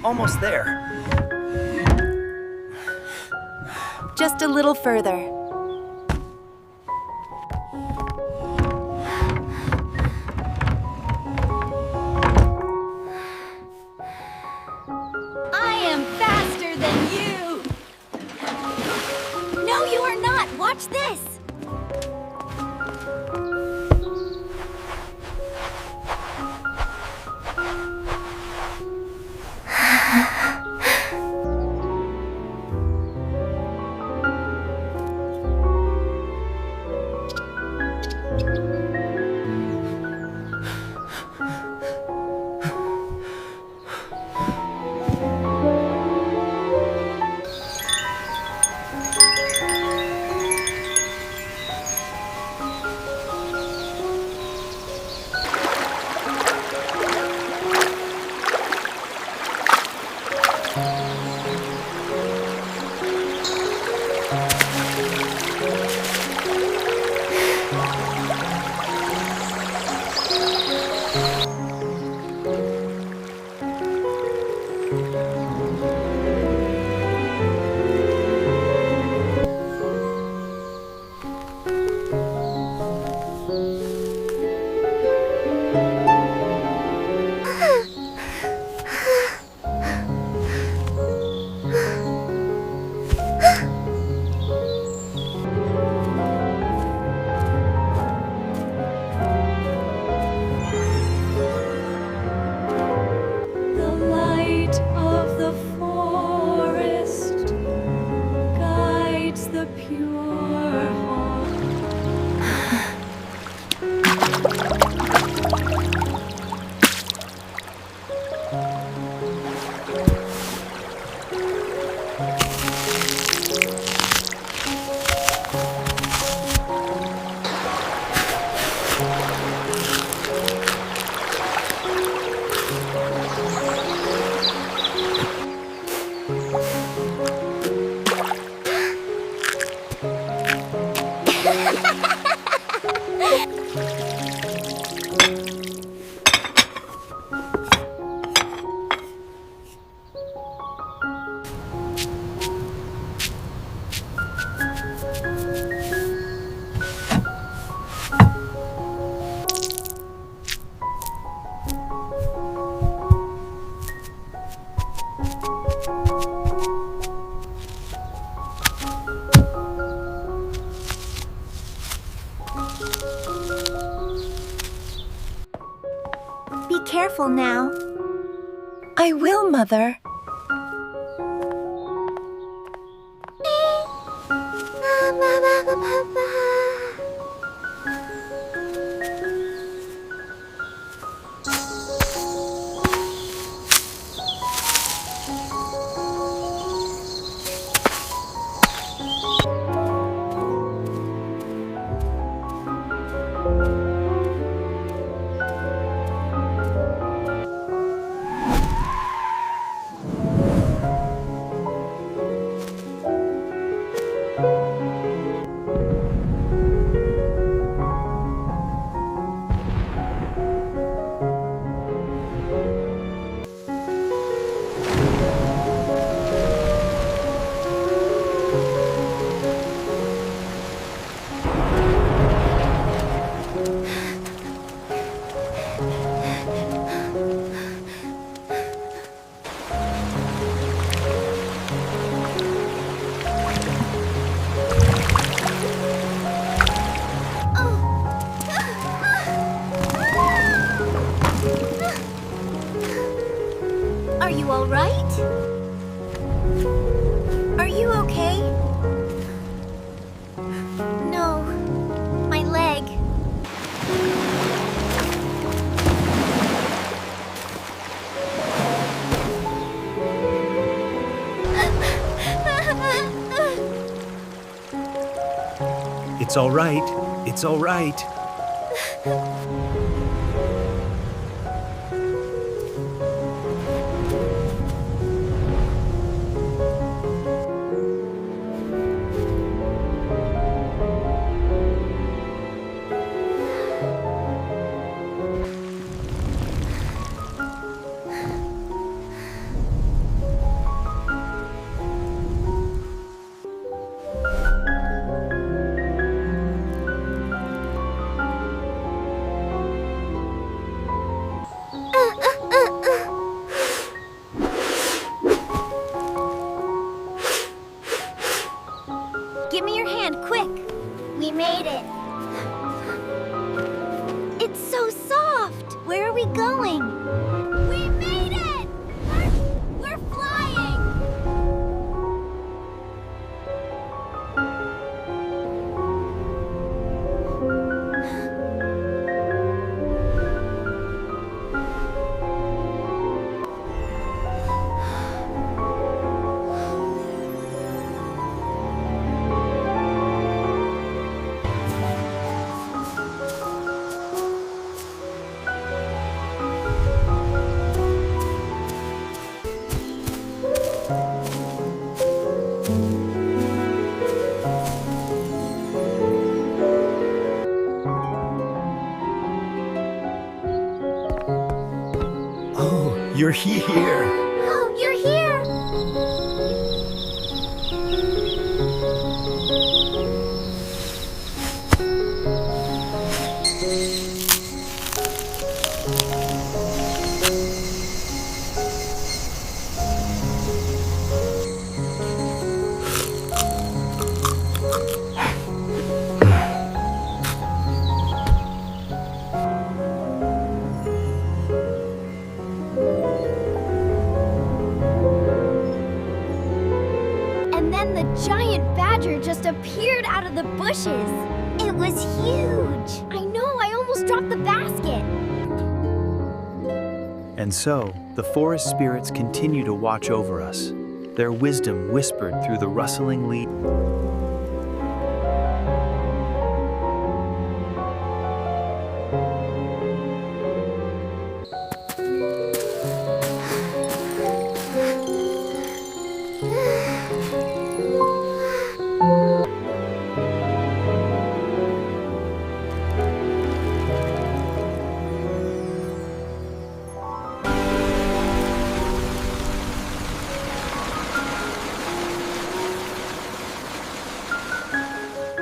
Almost there. Just a little further. I am faster than you! No, you are not! Watch this! Be careful now. I will, Mother. you all right? Are you okay? No, my leg. It's all right. It's all right. Give me your hand, quick! We made it! It's so soft! Where are we going? We made it! We're flying! Oh, you're here. Oh, you're here! And then the giant badger just appeared out of the bushes. It was huge. I know, I almost dropped the basket. And so, the forest spirits continue to watch over us, their wisdom whispered through the rustling leaves.